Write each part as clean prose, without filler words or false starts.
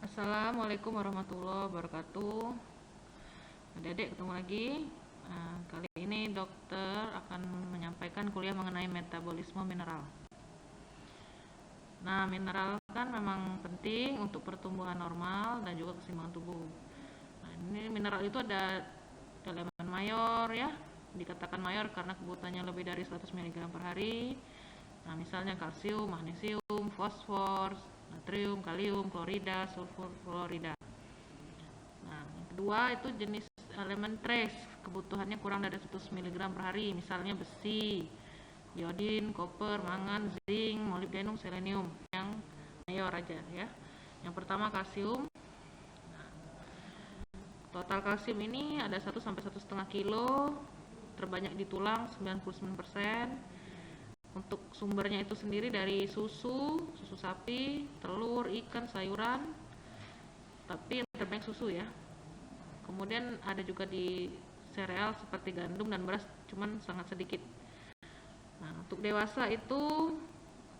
Assalamualaikum warahmatullahi wabarakatuh. Adik-adik ketemu lagi. Kali ini dokter akan menyampaikan kuliah mengenai metabolisme mineral. Nah, mineral kan memang penting untuk pertumbuhan normal dan juga keseimbangan tubuh. Nah, ini mineral itu ada elemen mayor ya. Dikatakan mayor karena kebutuhannya lebih dari 100 mg per hari. Nah, misalnya kalsium, magnesium, fosfor, natrium, kalium, klorida, sulfur, fluorida. Nah, yang kedua itu jenis elemen trace, kebutuhannya kurang dari 100 mg per hari, misalnya besi, iodin, koper, mangan, zinc, molybdenum, selenium, yang mayor aja ya. Yang pertama kalsium. Total kalsium ini ada 1 sampai 1,5 kilo, terbanyak di tulang 99%. Untuk sumbernya itu sendiri dari susu sapi, telur, ikan, sayuran, tapi yang terbanyak susu ya. Kemudian ada juga di sereal seperti gandum dan beras, cuman sangat sedikit. Nah, untuk dewasa itu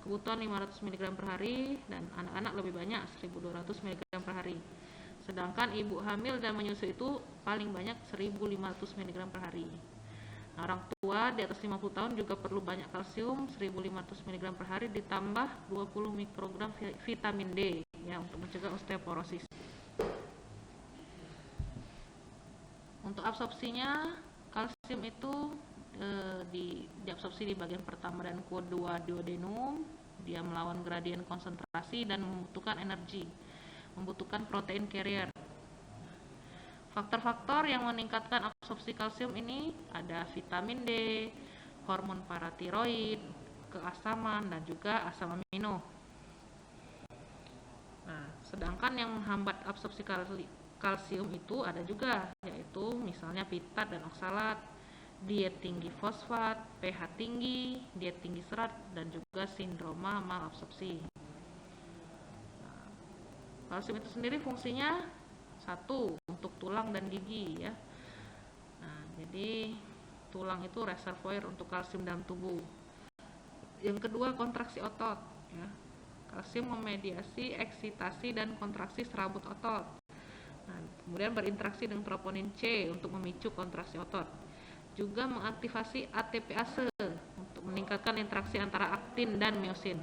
kebutuhan 500 mg per hari dan anak-anak lebih banyak 1200 mg per hari. Sedangkan ibu hamil dan menyusui itu paling banyak 1500 mg per hari. Nah, orang tua di atas 50 tahun juga perlu banyak kalsium 1500 mg per hari ditambah 20 mikrogram vitamin D ya untuk mencegah osteoporosis. Untuk absorpsinya, kalsium itu diabsorpsi di bagian pertama dan kedua duodenum. Dia melawan gradien konsentrasi dan membutuhkan energi, membutuhkan protein carrier. Faktor-faktor yang meningkatkan absorpsi kalsium ini ada vitamin D, hormon paratiroid, keasaman, dan juga asam amino. Nah, sedangkan yang menghambat absorpsi kalsium itu ada juga, yaitu misalnya pitat dan oksalat, diet tinggi fosfat, pH tinggi, diet tinggi serat, dan juga sindroma malabsorpsi. Nah, kalsium itu sendiri fungsinya satu, untuk tulang dan gigi ya. Nah, jadi tulang itu reservoir untuk kalsium dalam tubuh. Yang kedua, kontraksi otot ya. Kalsium memediasi eksitasi dan kontraksi serabut otot. Nah, kemudian berinteraksi dengan troponin C untuk memicu kontraksi otot. Juga mengaktifasi ATPase untuk meningkatkan interaksi antara aktin dan miosin.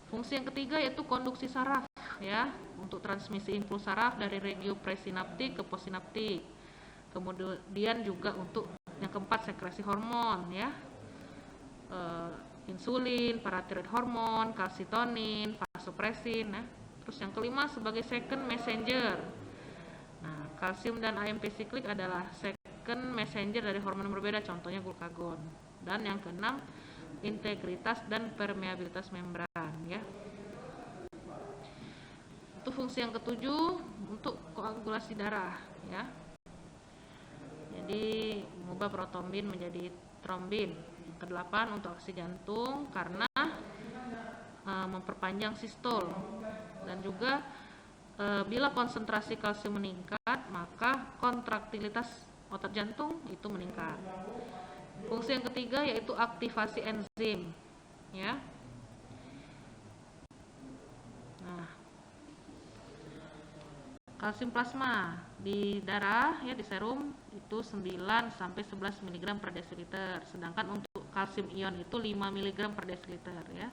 Fungsi yang ketiga yaitu konduksi saraf ya, untuk transmisi impuls saraf dari regio presinaptik ke postsinaptik. Kemudian juga untuk yang keempat sekresi hormon ya, insulin, paratiroid hormon, kalsitonin, vasopresin. Nah, terus yang kelima sebagai second messenger. Nah, kalsium dan AMP siklik adalah second messenger dari hormon berbeda, contohnya glukagon. Dan yang keenam integritas dan permeabilitas membran ya. Itu fungsi yang ketujuh untuk koagulasi darah ya. Jadi mengubah protombin menjadi trombin. Yang kedelapan untuk aksi jantung karena memperpanjang sistol. Dan juga bila konsentrasi kalsium meningkat, maka kontraktilitas otot jantung itu meningkat. Fungsi yang ketiga yaitu aktivasi enzim ya. Nah, kalsium plasma di darah ya, di serum itu 9 sampai 11 mg per desiliter, sedangkan untuk kalsium ion itu 5 mg per desiliter ya.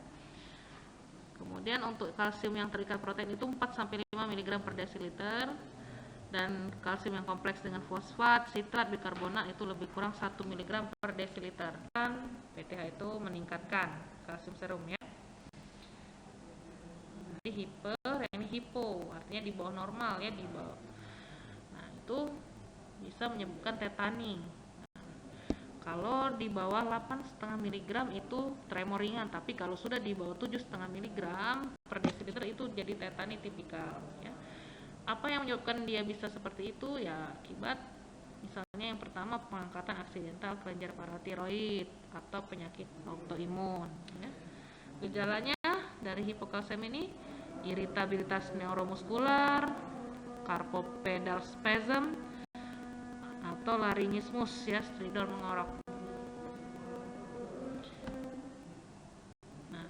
Kemudian untuk kalsium yang terikat protein itu 4 sampai 5 mg per desiliter, dan kalsium yang kompleks dengan fosfat, sitrat, bikarbonat itu lebih kurang 1 mg per desiliter. Dan PTH itu meningkatkan kalsium serum ya. Jadi hiper, ini hipo, artinya di bawah normal ya, di bawah. Nah, itu bisa menyebabkan tetani. Kalau di bawah 8,5 mg itu tremor ringan, tapi kalau sudah di bawah 7,5 mg per desiliter itu jadi tetani tipikal ya. Apa yang menyebabkan dia bisa seperti itu ya, akibat misalnya yang pertama pengangkatan aksidental kelenjar paratiroid atau penyakit autoimun ya. Gejalanya dari hipokalsium ini iritabilitas neuromuskular, carpopedal spasm, atau laringismus ya, stridor mengorok. Nah,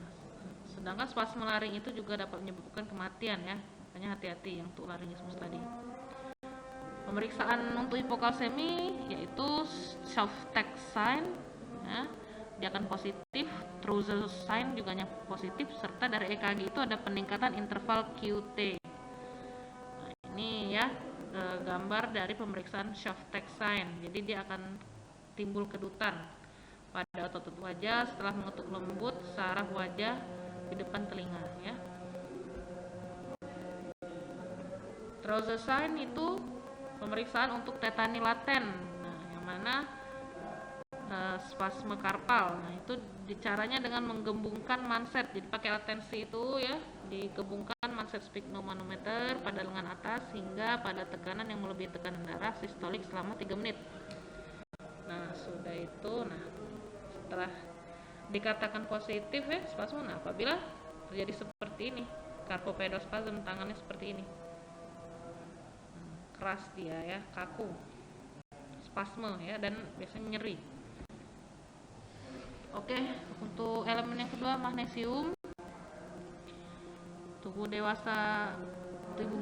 Sedangkan spasme laring itu juga dapat menyebabkan kematian ya, makanya hati-hati yang untuk laringismus tadi. Pemeriksaan untuk hipokalsemi yaitu Schaff-Text sign, ya, dia akan positif, Trouser sign juga positif, serta dari EKG itu ada peningkatan interval QT. Nah, ini ya gambar dari pemeriksaan Schaff-Text sign. Jadi dia akan timbul kedutan pada otot wajah setelah mengetuk lembut saraf wajah di depan telinga ya. Trouser sign itu pemeriksaan untuk tetani laten. Nah, yang mana spasme karpal. Nah, itu caranya dengan menggembungkan manset. Jadi pakai latensi itu ya, digembungkan manset sphygmomanometer pada lengan atas hingga pada tekanan yang melebihi tekanan darah sistolik selama 3 menit. Nah, sudah itu, setelah dikatakan positif ya spasme, apabila terjadi seperti ini, carpopedospasm, tangannya seperti ini, keras dia ya, kaku, spasme ya, dan biasanya nyeri. Oke, untuk elemen yang kedua magnesium. Tubuh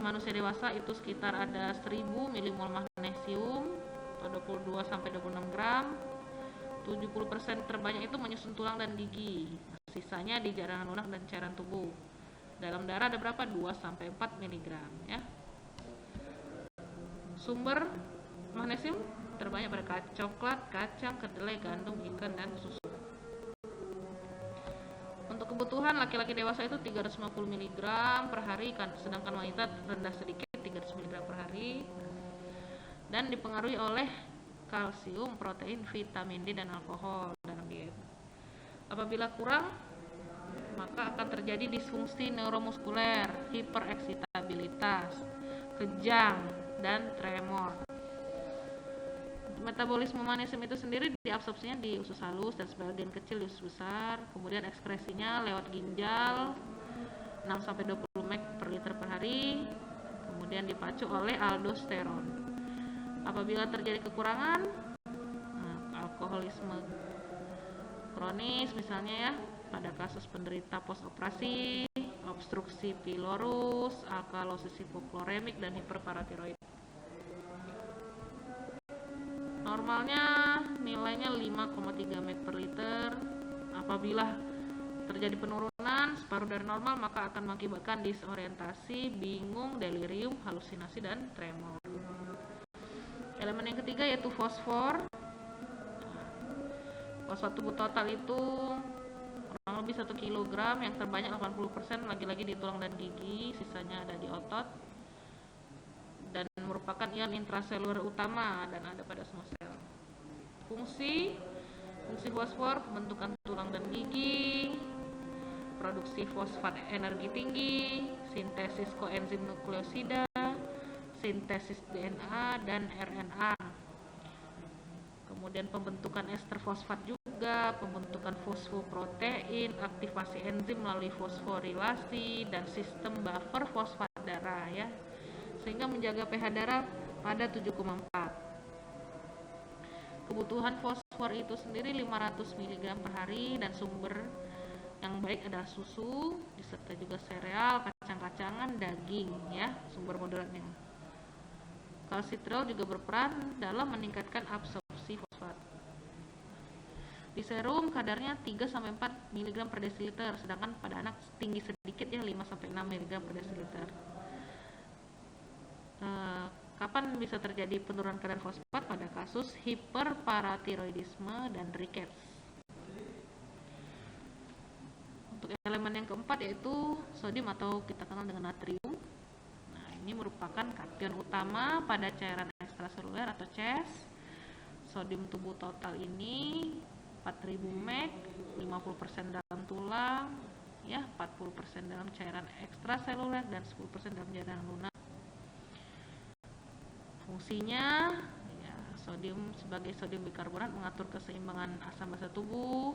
manusia dewasa itu sekitar ada 1000 milimol magnesium atau 22 sampai 26 gram. 70% terbanyak itu menyusun tulang dan gigi. Sisanya di jaringan lunak dan cairan tubuh. Dalam darah ada berapa? 2 sampai 4 mg ya. Sumber magnesium terbanyak pada coklat, kacang, kedelai, gandum, ikan, dan susu. Untuk kebutuhan laki-laki dewasa itu 350 mg per hari, sedangkan wanita rendah sedikit 300 mg per hari, dan dipengaruhi oleh kalsium, protein, vitamin D, dan alkohol dalam diet. Apabila kurang, maka akan terjadi disfungsi neuromuskuler, hipereksitabilitas, kejang, dan tremor. Metabolisme magnesium itu sendiri diabsorpsinya di usus halus dan sebagian kecil di usus besar, kemudian ekspresinya lewat ginjal 6 sampai 20 mg per liter per hari, kemudian dipacu oleh aldosteron. Apabila terjadi kekurangan, alkoholisme kronis misalnya ya, pada kasus penderita post operasi, obstruksi pylorus, alkalosis hipokloremik, dan hiperparatiroid. Normalnya nilainya 5,3 mg per liter. Apabila terjadi penurunan separuh dari normal, maka akan mengakibatkan disorientasi, bingung, delirium, halusinasi, dan tremor. Elemen yang ketiga yaitu fosfor. Fosfat tubuh total itu kurang lebih 1 kg, yang terbanyak 80% lagi-lagi di tulang dan gigi, sisanya ada di otot, dan merupakan ion intraseluler utama dan ada pada semua sel. Fungsi fosfor: pembentukan tulang dan gigi, produksi fosfat energi tinggi, sintesis koenzim nukleosida, sintesis DNA dan RNA, kemudian pembentukan ester fosfat juga, pembentukan fosfoprotein, aktivasi enzim melalui fosforilasi, dan sistem buffer fosfat darah ya, sehingga menjaga pH darah pada 7,4. Kebutuhan fosfor itu sendiri 500 mg per hari, dan sumber yang baik adalah susu, disertai juga sereal, kacang-kacangan, daging ya, sumber moderatnya. Kalsitrol juga berperan dalam meningkatkan absorpsi fosfat. Di serum kadarnya 3 sampai 4 mg per desiliter, sedangkan pada anak tinggi sedikit ya 5 sampai 6 mg per desiliter. Kapan bisa terjadi penurunan kadar fosfat? Pada kasus hiperparatiroidisme dan rickets. Untuk elemen yang keempat yaitu sodium atau kita kenal dengan natrium. Nah, ini merupakan kation utama pada cairan ekstraseluler atau CES. Sodium tubuh total ini 4000 mg, 50% dalam tulang, ya, 40% dalam cairan ekstraseluler, dan 10% dalam jaringan lunak. Fungsinya ya, sodium sebagai sodium bikarbonat mengatur keseimbangan asam basa tubuh,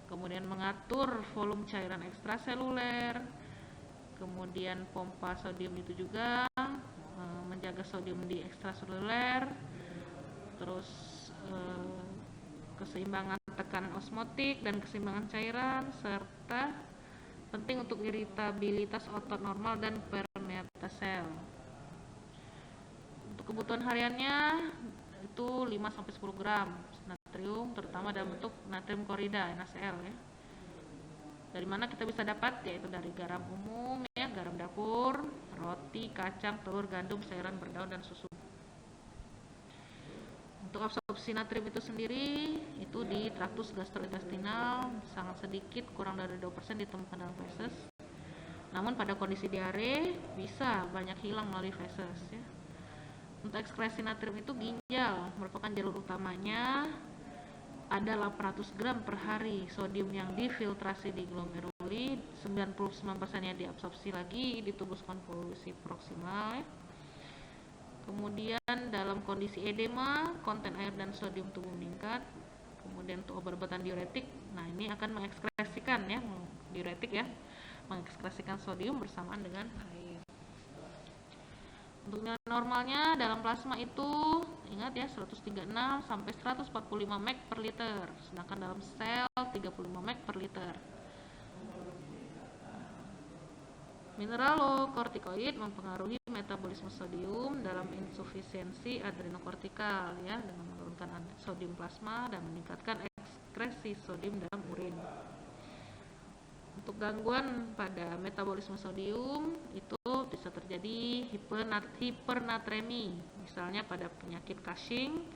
kemudian mengatur volume cairan ekstraseluler, kemudian pompa sodium itu juga menjaga sodium di ekstraseluler, terus keseimbangan tekanan osmotik dan keseimbangan cairan, serta penting untuk iritabilitas otot normal dan permeabilitas sel. Untuk kebutuhan hariannya itu 5-10 gram natrium, terutama dalam bentuk natrium klorida NaCl ya. Dari mana kita bisa dapat? Yaitu dari garam umum ya, garam dapur, roti, kacang, telur, gandum, sayuran berdaun, dan susu. Untuk absorpsi natrium itu sendiri itu di traktus gastrointestinal sangat sedikit, kurang dari 2% ditemukan dalam feses. Namun pada kondisi diare bisa banyak hilang melalui feses ya. Untuk ekskresi natrium itu ginjal merupakan jalur utamanya, ada 800 gram per hari sodium yang difiltrasi di glomeruli, 99%-nya diabsorpsi lagi di tubuh konvolusi proksimal ya. Kemudian dalam kondisi edema, konten air dan sodium tubuh meningkat. Kemudian untuk obat-obatan diuretik, nah ini akan mengekskresikan ya, diuretik ya, mengekskresikan sodium bersamaan dengan air. Untuk nilai normalnya dalam plasma itu ingat ya 136 sampai 145 mg per liter, sedangkan dalam sel 35 mg per liter. Mineralokortikoid mempengaruhi metabolisme sodium dalam insufisiensi adrenokortikal ya, dengan menurunkan sodium plasma dan meningkatkan ekskresi sodium dalam urin. Untuk gangguan pada metabolisme sodium itu bisa terjadi hipernatremi, misalnya pada penyakit Cushing,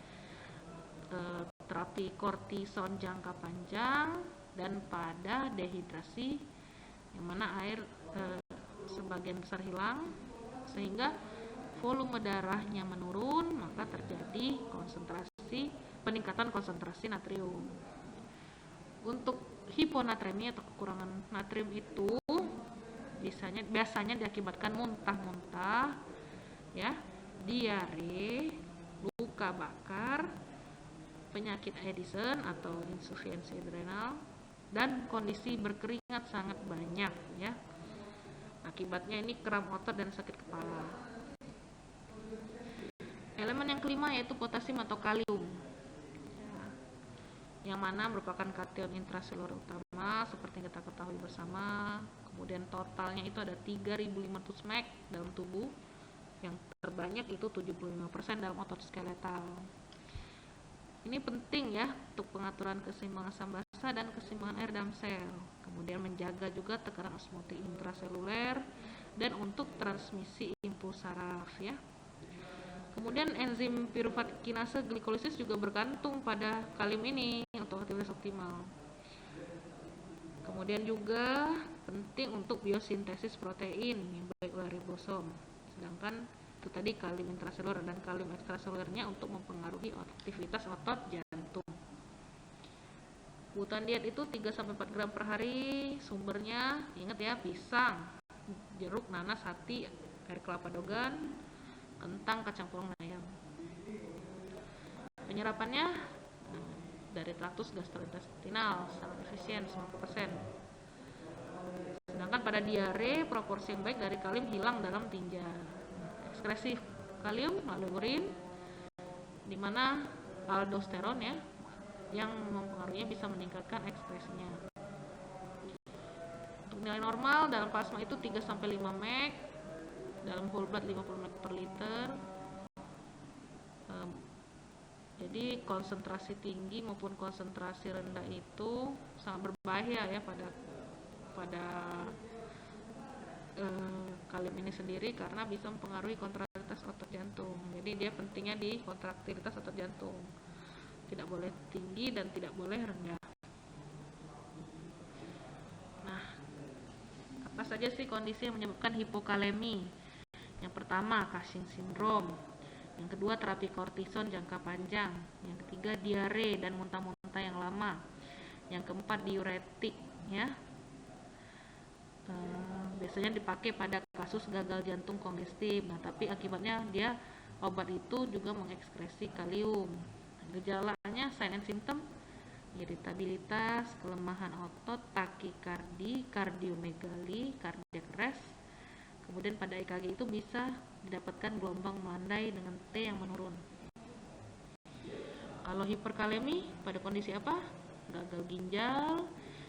terapi kortison jangka panjang, dan pada dehidrasi yang mana air sebagian besar hilang sehingga volume darahnya menurun, maka terjadi peningkatan konsentrasi natrium. Untuk hiponatremi atau kekurangan natrium itu biasanya diakibatkan muntah-muntah ya, diare, luka bakar, penyakit Addison atau insufiensi adrenal, dan kondisi berkeringat sangat banyak ya. Akibatnya ini kram otot dan sakit kepala. Elemen yang kelima yaitu potasium atau kalium, yang mana merupakan kation intraseluler utama seperti yang kita ketahui bersama. Kemudian totalnya itu ada 3.500 mg dalam tubuh, yang terbanyak itu 75% dalam otot skeletal. Ini penting ya untuk pengaturan keseimbangan asam basa dan keseimbangan air dalam sel. Kemudian menjaga juga tekanan osmotik intraseluler dan untuk transmisi impuls saraf ya. Kemudian enzim piruvat kinase glikolisis juga bergantung pada kalium ini untuk aktivitas optimal. Kemudian juga penting untuk biosintesis protein yang baik oleh ribosom. Sedangkan itu tadi kalium intraseluler dan kalium ekstraselulernya untuk mempengaruhi aktivitas otot jantung. Kebutuhan diet itu 3-4 gram per hari, sumbernya ingat ya, pisang, jeruk, nanas, hati, air kelapa dogan, kentang, kacang polong, dan ayam. Penyerapannya dari traktus gastrointestinal sangat efisien 90%. Sedangkan pada diare proporsi yang baik dari kalium hilang dalam tinja. Ekskresi kalium melalui urin, di mana aldosteron ya yang mempengaruhinya bisa meningkatkan ekspresinya. Untuk nilai normal dalam plasma itu 3-5 mg, dalam whole blood 50 mg per liter. Jadi konsentrasi tinggi maupun konsentrasi rendah itu sangat berbahaya ya pada kalium ini sendiri, karena bisa mempengaruhi kontraktilitas otot jantung. Jadi dia pentingnya di kontraktilitas otot jantung, tidak boleh tinggi dan tidak boleh rendah. Nah, apa saja sih kondisi yang menyebabkan hipokalemi? Yang pertama Cushing syndrome, yang kedua terapi kortison jangka panjang, yang ketiga diare dan muntah-muntah yang lama, yang keempat diuretik ya. Biasanya dipakai pada kasus gagal jantung kongestif. Nah, tapi akibatnya obat itu juga mengekskresi kalium. Gejalanya sign and symptom, iritabilitas, kelemahan otot, takikardi, kardiomegali, cardiac arrest. Kemudian pada EKG itu bisa didapatkan gelombang melandai dengan T yang menurun. Kalau hiperkalemi pada kondisi apa? Gagal ginjal,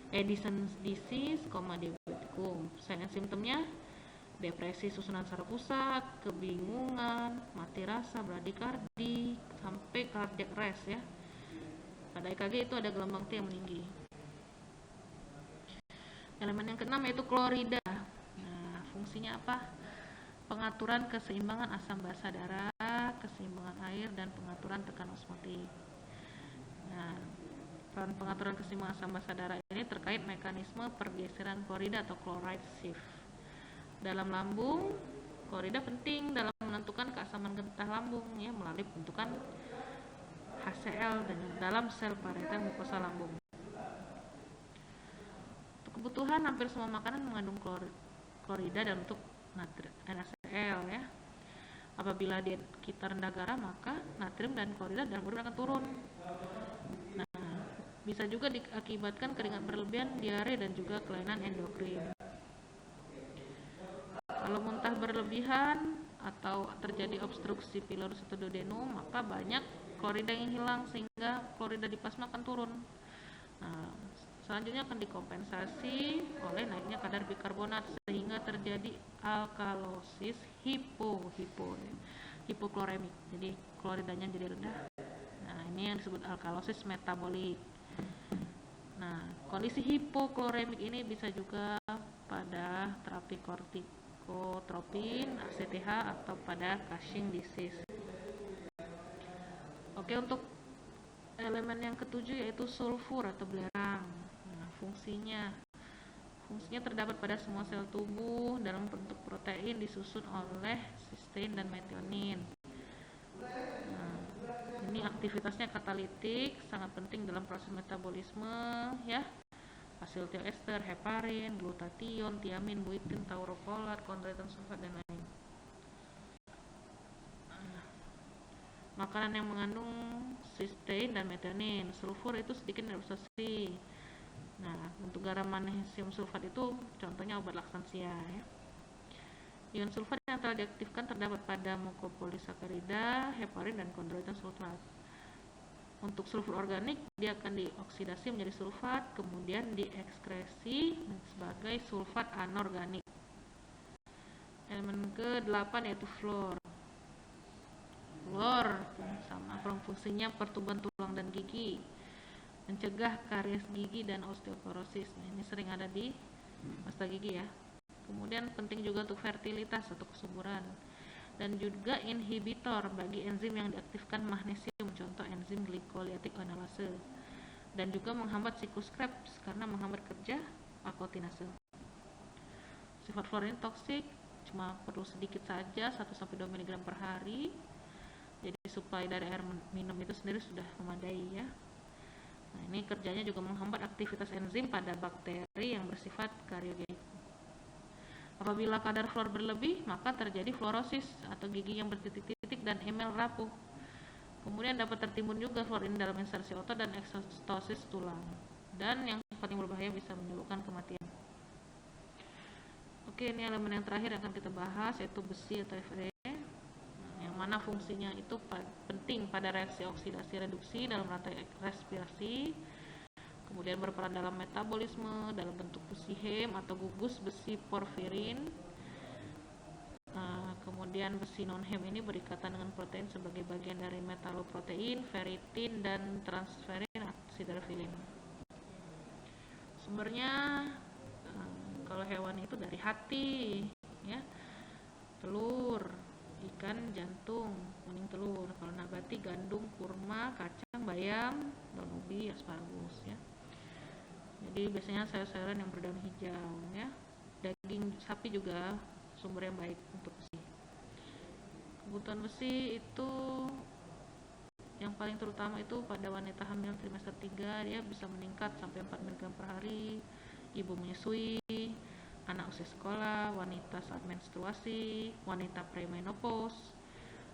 Addison's disease, diabetes vakum. Sign and simptomnya depresi susunan saraf pusat, kebingungan, mati rasa, bradikardi, sampai cardiac arrest ya. Pada EKG itu ada gelombang T yang meninggi. Elemen yang keenam yaitu klorida. Nah, fungsinya apa? Pengaturan keseimbangan asam basa darah, keseimbangan air, dan pengaturan tekanan osmotik. Nah, peran pengaturan keseimbangan asam basa darah ini terkait mekanisme pergeseran klorida atau chloride shift. Dalam lambung, klorida penting dalam menentukan keasaman getah lambung ya, melalui bentukan HCl dan dalam sel parietal mukosa lambung. Untuk kebutuhan, hampir semua makanan mengandung klorida dalam bentuk NaCl ya. Apabila diet kita rendah garam, maka natrium dan klorida dalam urine akan turun. Nah, bisa juga diakibatkan keringat berlebihan, diare, dan juga kelainan endokrin. Kalau muntah berlebihan atau terjadi obstruksi pilorus atau duodenum, maka banyak klorida yang hilang sehingga klorida di plasma akan turun. Nah, selanjutnya akan dikompensasi oleh naiknya kadar bikarbonat sehingga terjadi alkalosis hipokloremik. Jadi kloridanya jadi rendah. Nah, ini yang disebut alkalosis metabolik. Nah, kondisi hipokloremik ini bisa juga pada terapi kortikotropin, ACTH, atau pada Cushing disease. Oke, untuk elemen yang ketujuh yaitu sulfur atau belerang. Nah, fungsinya terdapat pada semua sel tubuh dalam bentuk protein disusun oleh sistein dan metionin. Nah, ini aktivitasnya katalitik, sangat penting dalam proses metabolisme ya. Asiltioester, heparin, glutathione, tiamin, buitin, taurofolat, kondroitin sulfat, dan lain. Makanan yang mengandung sistein dan metionin, sulfur itu sedikit absorpsi. Nah, untuk garam magnesium sulfat itu contohnya obat laksansia ya. Ion sulfat yang telah diaktifkan terdapat pada mukopolisakarida, heparin, dan kondroitin sulfat. Untuk sulfur organik, dia akan dioksidasi menjadi sulfat, kemudian diekskresi sebagai sulfat anorganik. Elemen ke-8 yaitu fluor. Fluor sama fungsinya pertumbuhan tulang dan gigi, mencegah karies gigi dan osteoporosis. Nah, ini sering ada di pasta gigi ya. Kemudian penting juga untuk fertilitas atau kesuburan, dan juga inhibitor bagi enzim yang diaktifkan magnesium, contoh enzim glikolitik analase, dan juga menghambat siklus Krebs karena menghambat kerja alkotinase. Sifat fluor ini toksik, cuma perlu sedikit saja, 1-2 mg per hari. Jadi suplai dari air minum itu sendiri sudah memadai ya. Nah, ini kerjanya juga menghambat aktivitas enzim pada bakteri yang bersifat kariogenik. Apabila kadar fluor berlebih, maka terjadi fluorosis atau gigi yang bertitik-titik dan emel rapuh. Kemudian dapat tertimbun juga fluor ini dalam insersi otot dan eksostosis tulang. Dan yang paling berbahaya bisa menyebabkan kematian. Oke, ini elemen yang terakhir yang akan kita bahas yaitu besi atau Fe. Yang mana fungsinya itu penting pada reaksi oksidasi reduksi dalam rantai respirasi, kemudian berperan dalam metabolisme dalam bentuk besi hem atau gugus besi porfirin. Kemudian besi non hem ini berikatan dengan protein sebagai bagian dari metaloprotein, ferritin, dan transferin hidrofilin. Sumbernya kalau hewan itu dari hati ya, telur, ikan, jantung, kuning telur. Kalau nabati gandum, kurma, kacang, bayam, daun ubi, asparagus ya. Jadi biasanya sayur-sayuran yang berdaun hijau ya. Daging sapi juga sumber yang baik untuk besi. Kebutuhan besi itu yang paling terutama itu pada wanita hamil trimester 3, dia bisa meningkat sampai 4 mg per hari. Ibu menyusui, anak usia sekolah, wanita saat menstruasi, wanita premenopause,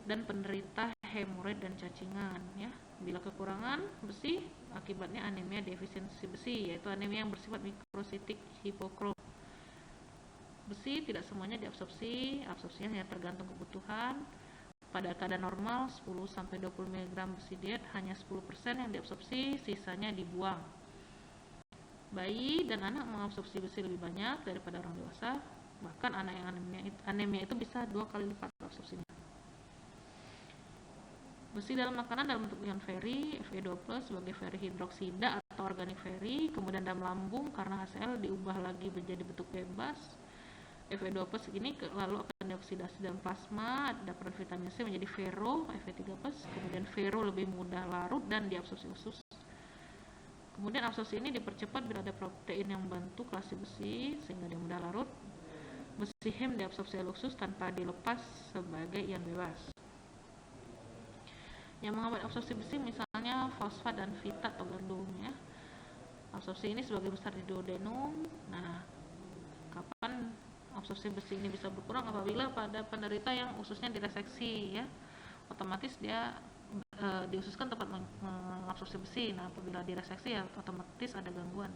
dan penderita hemoroid dan cacingan ya. Bila kekurangan besi, akibatnya anemia defisiensi besi, yaitu anemia yang bersifat mikrositik hipokrom. Besi tidak semuanya diabsorpsi, absorpsinya hanya tergantung kebutuhan. Pada keadaan normal 10-20 mg besi diet hanya 10% yang diabsorpsi, sisanya dibuang. Bayi dan anak mengabsorpsi besi lebih banyak daripada orang dewasa, bahkan anak yang anemia itu bisa 2 kali lipat absorpsinya. Besi dalam makanan dalam bentuk ion feri Fe2+ sebagai feri hidroksida atau organik feri, kemudian dalam lambung karena HCl diubah lagi menjadi bentuk bebas Fe2+ ini lalu akan dioksidasi dalam plasma, ada peran vitamin C menjadi ferro Fe3+, kemudian ferro lebih mudah larut dan diabsorpsi usus. Kemudian absorpsi ini dipercepat bila ada protein yang membantu kelasi besi sehingga dia mudah larut. Besi Hem diabsorpsi oleh usus tanpa dilepas sebagai ion bebas. Yang menghambat absorpsi besi misalnya fosfat dan fitat atau gandum ya. Absorpsi ini sebagai besar di duodenum. Nah, kapan absorpsi besi ini bisa berkurang? Apabila pada penderita yang ususnya direseksi ya, otomatis dia diususkan tempat mengabsorpsi besi. Nah, apabila direseksi ya otomatis ada gangguan.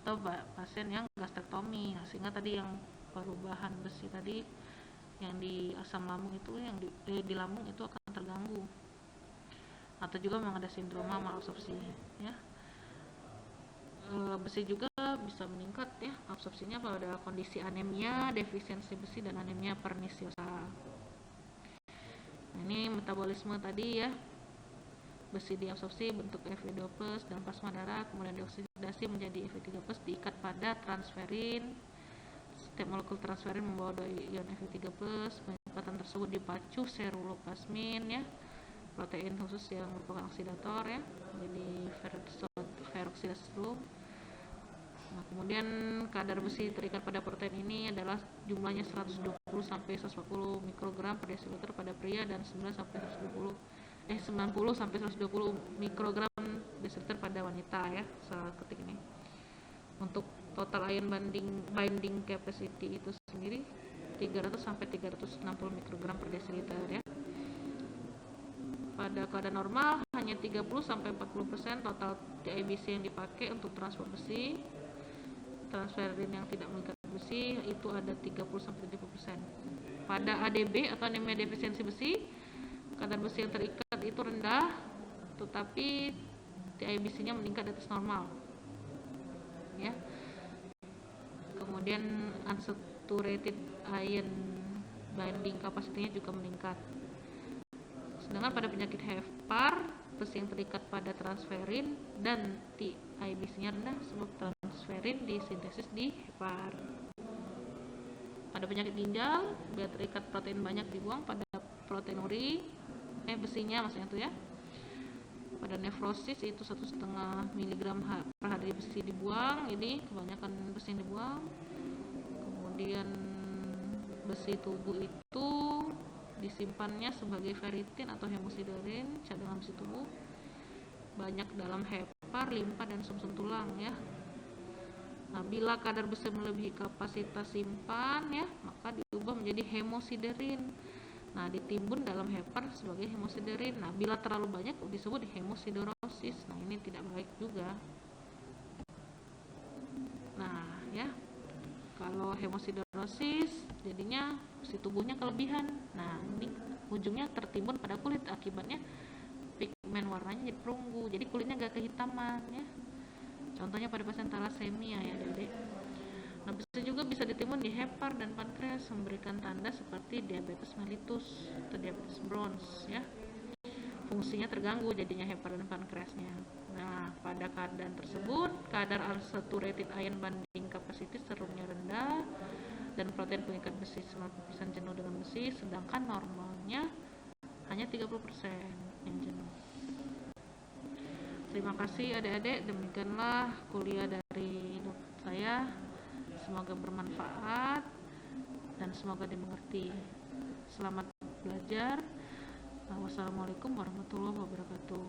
Atau pasien yang gastrektomi, nah, sehingga tadi yang perubahan besi tadi yang di asam lambung itu yang di lambung itu akan terganggu. Atau juga memang ada sindroma malabsorpsi ya. Besi juga bisa meningkat ya absorpsinya pada kondisi anemia, defisiensi besi dan anemia pernisiosa. Nah, ini metabolisme tadi ya. Besi diabsorpsi bentuk Fe2+ dan plasma darah, kemudian dioksidasi menjadi Fe3+, diikat pada transferin. Setiap molekul transferin membawa 2 ion Fe3+. Pengikatan tersebut dipacu seruloplasmin ya, protein khusus yang merupakan oksidator ya, jadi feroksidase. Nah, kemudian kadar besi terikat pada protein ini adalah jumlahnya 120 sampai 140 mikrogram per desiliter pada pria dan 90 sampai 120 mikrogram desiliter pada wanita ya. Salah ketik ini. Untuk total ion binding capacity itu sendiri 300 sampai 360 mikrogram per desiliter ya. Pada keadaan normal hanya 30 sampai 40% total TIBC yang dipakai untuk transport besi. Transferin yang tidak mengikat besi itu ada 30 sampai 70%. Pada ADB atau anemia defisiensi besi, kadar besi yang terikat itu rendah, tetapi TIBC-nya meningkat di atas normal. Ya. Kemudian unsaturated ion binding capacity-nya juga meningkat. Sedangkan pada penyakit Hepar, besi yang terikat pada transferin dan TIBC-nya rendah sebab transferin disintesis di hepar. Pada penyakit ginjal, bila terikat protein banyak dibuang pada proteinuri, besinya maksudnya itu ya. Pada nefrosis itu 1,5 mg per hari besi dibuang, ini kebanyakan besi yang dibuang. Kemudian besi tubuh itu disimpannya sebagai ferritin atau hemosiderin, cadangan besi tubuh banyak dalam hepar, limpa dan sumsum tulang ya. Nah, bila kadar besi melebihi kapasitas simpan ya, maka diubah menjadi hemosiderin. Nah, ditimbun dalam hepar sebagai hemosiderin. Nah, bila terlalu banyak disebut hemosiderosis. Nah, ini tidak baik juga. Nah, ya. Kalau hemosiderosis jadinya besi tubuhnya kelebihan. Nah, ini ujungnya tertimbun pada kulit, akibatnya pigmen warnanya jadi perunggu. Jadi kulitnya agak kehitaman ya. Contohnya pada pasien talasemia ya, Dede. Nah, juga bisa ditimbun di hepar dan pankreas, memberikan tanda seperti diabetes mellitus atau diabetes Brons ya. Fungsinya terganggu jadinya hepar dan pankreasnya. Nah, pada keadaan tersebut, kadar unsaturated ion binding capacity serumnya rendah dan protein pengikat besi 90% jenuh dengan besi, sedangkan normalnya hanya 30% yang jenuh. Terima kasih adik-adik, demikianlah kuliah dari saya. Semoga bermanfaat dan semoga dimengerti. Selamat belajar. Wassalamualaikum warahmatullahi wabarakatuh.